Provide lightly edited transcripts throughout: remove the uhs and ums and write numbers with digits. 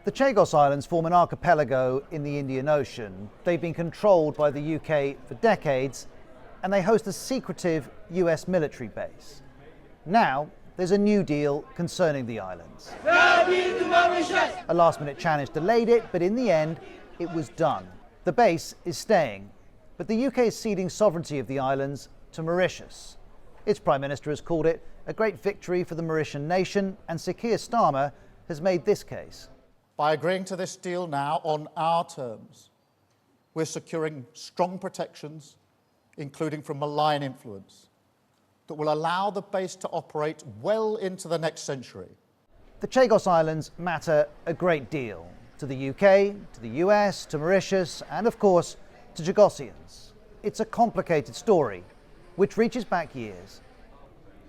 The Chagos Islands form an archipelago in the Indian Ocean. They've been controlled by the UK for decades, and they host a secretive US military base. Now, there's a new deal concerning the islands. A last-minute challenge delayed it, but in the end, it was done. The base is staying, but the UK is ceding sovereignty of the islands to Mauritius. Its Prime Minister has called it a great victory for the Mauritian nation, and Sir Keir Starmer has made this case. By agreeing to this deal now on our terms, we're securing strong protections, including from malign influence, that will allow the base to operate well into the next century. The Chagos Islands matter a great deal to the UK, to the US, to Mauritius, and of course, to Chagossians. It's a complicated story, which reaches back years.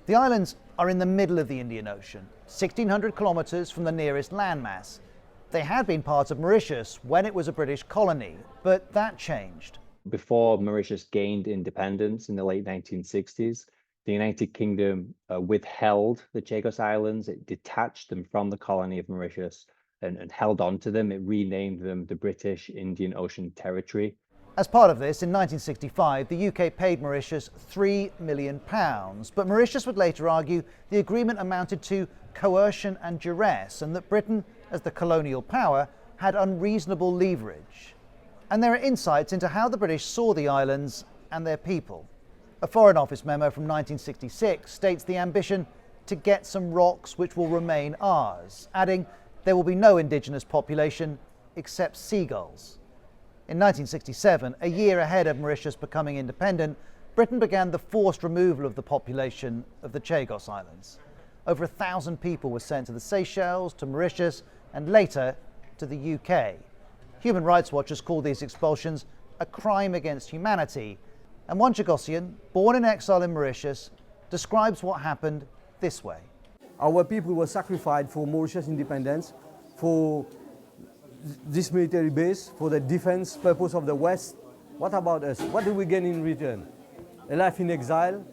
The islands are in the middle of the Indian Ocean, 1,600 kilometres from the nearest landmass. They had been part of Mauritius when it was a British colony, but that changed. Before Mauritius gained independence in the late 1960s, the United Kingdom withheld the Chagos Islands. It detached them from the colony of Mauritius and held on to them. It renamed them the British Indian Ocean Territory. As part of this, in 1965, the UK paid Mauritius £3 million, but Mauritius would later argue the agreement amounted to coercion and duress, and that Britain, as the colonial power, had unreasonable leverage. And there are insights into how the British saw the islands and their people. A Foreign Office memo from 1966 states the ambition to get some rocks which will remain ours, adding there will be no indigenous population except seagulls. In 1967, a year ahead of Mauritius becoming independent, Britain began the forced removal of the population of the Chagos Islands. Over 1,000 people were sent to the Seychelles, to Mauritius, and later to the UK. Human Rights Watch has called these expulsions a crime against humanity. And one Chagossian, born in exile in Mauritius, describes what happened this way. Our people were sacrificed for Mauritius independence, for this military base, for the defense purpose of the West. What about us? What do we gain in return? A life in exile?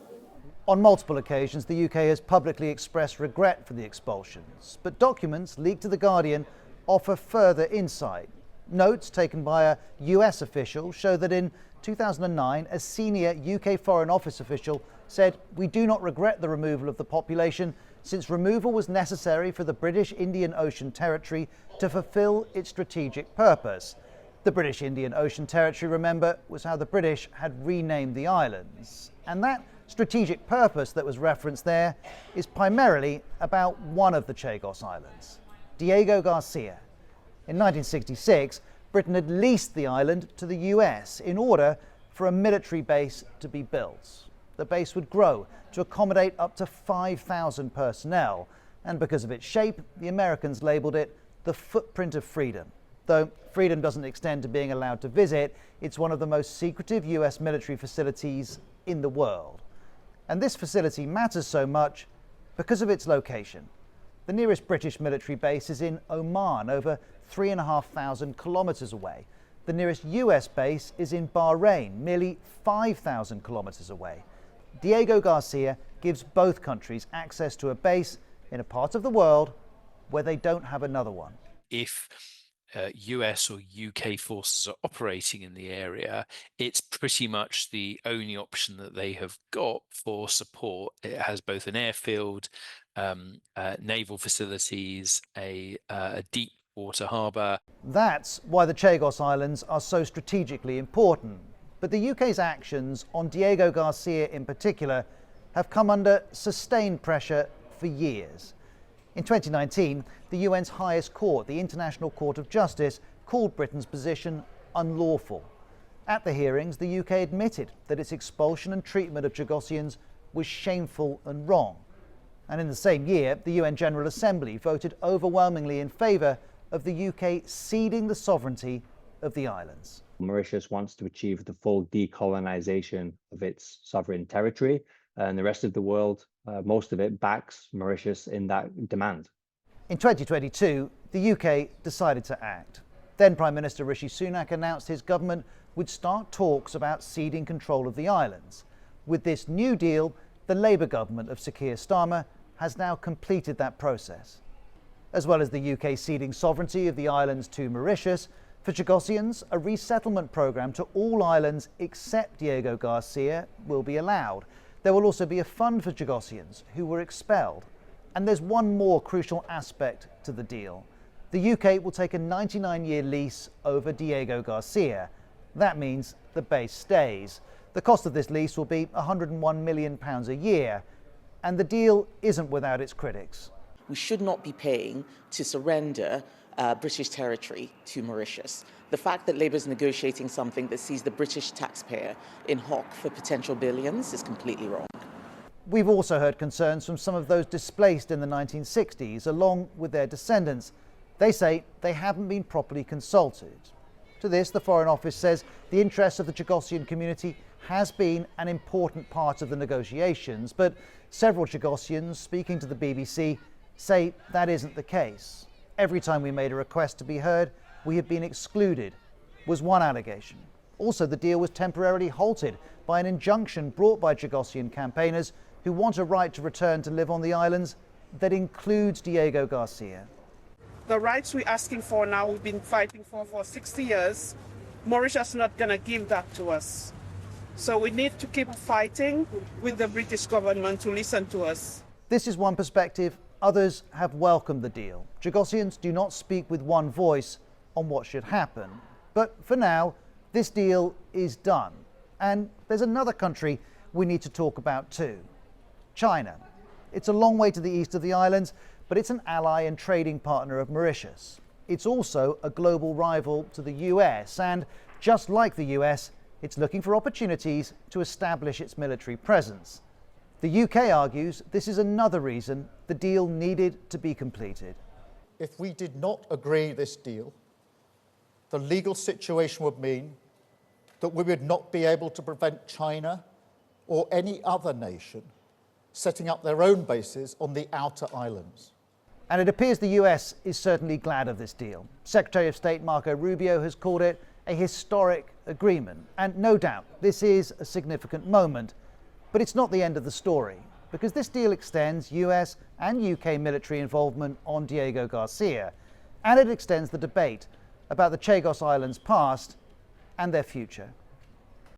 On multiple occasions, the UK has publicly expressed regret for the expulsions, but documents leaked to The Guardian offer further insight. Notes taken by a US official show that in 2009, a senior UK Foreign Office official said, "We do not regret the removal of the population, since removal was necessary for the British Indian Ocean Territory to fulfil its strategic purpose." The British Indian Ocean Territory, remember, was how the British had renamed the islands. And that strategic purpose that was referenced there is primarily about one of the Chagos Islands, Diego Garcia. In 1966, Britain had leased the island to the US in order for a military base to be built. The base would grow to accommodate up to 5,000 personnel, and because of its shape, the Americans labelled it the footprint of freedom. Though freedom doesn't extend to being allowed to visit, it's one of the most secretive US military facilities in the world. And this facility matters so much because of its location. The nearest British military base is in Oman, over 3,500 kilometres away. The nearest US base is in Bahrain, nearly 5,000 kilometres away. Diego Garcia gives both countries access to a base in a part of the world where they don't have another one. If US or UK forces are operating in the area, it's pretty much the only option that they have got for support. It has both an airfield, naval facilities, a deep water harbour. That's why the Chagos Islands are so strategically important. But the UK's actions on Diego Garcia in particular have come under sustained pressure for years. In 2019, the UN's highest court, the International Court of Justice, called Britain's position unlawful. At the hearings, the UK admitted that its expulsion and treatment of Chagossians was shameful and wrong. And in the same year, the UN General Assembly voted overwhelmingly in favour of the UK ceding the sovereignty of the islands. Mauritius wants to achieve the full decolonisation of its sovereign territory, and the rest of the world, most of it, backs Mauritius in that demand. In 2022, the UK decided to act. Then Prime Minister Rishi Sunak announced his government would start talks about ceding control of the islands. With this new deal, the Labour government of Sir Keir Starmer has now completed that process. As well as the UK ceding sovereignty of the islands to Mauritius, for Chagossians, a resettlement programme to all islands except Diego Garcia will be allowed. There will also be a fund for Chagossians who were expelled. And there's one more crucial aspect to the deal. The UK will take a 99-year lease over Diego Garcia. That means the base stays. The cost of this lease will be £101 million a year. And the deal isn't without its critics. We should not be paying to surrender British territory to Mauritius. The fact that Labour is negotiating something that sees the British taxpayer in hock for potential billions is completely wrong. We've also heard concerns from some of those displaced in the 1960s, along with their descendants. They say they haven't been properly consulted. To this, the Foreign Office says the interests of the Chagossian community has been an important part of the negotiations, but several Chagossians speaking to the BBC say that isn't the case. Every time we made a request to be heard, we have been excluded, was one allegation. Also, the deal was temporarily halted by an injunction brought by Chagossian campaigners who want a right to return to live on the islands that includes Diego Garcia. The rights we're asking for now, we've been fighting for 60 years. Mauritius is not going to give that to us. So we need to keep fighting with the British government to listen to us. This is one perspective. Others have welcomed the deal. Chagossians do not speak with one voice on what should happen. But for now, this deal is done. And there's another country we need to talk about too. China. It's a long way to the east of the islands, but it's an ally and trading partner of Mauritius. It's also a global rival to the US, and just like the US, it's looking for opportunities to establish its military presence. The UK argues this is another reason the deal needed to be completed. If we did not agree this deal, the legal situation would mean that we would not be able to prevent China or any other nation setting up their own bases on the outer islands. And it appears the US is certainly glad of this deal. Secretary of State Marco Rubio has called it a historic agreement. And no doubt, this is a significant moment. But it's not the end of the story, because this deal extends US and UK military involvement on Diego Garcia, and it extends the debate about the Chagos Islands' past and their future.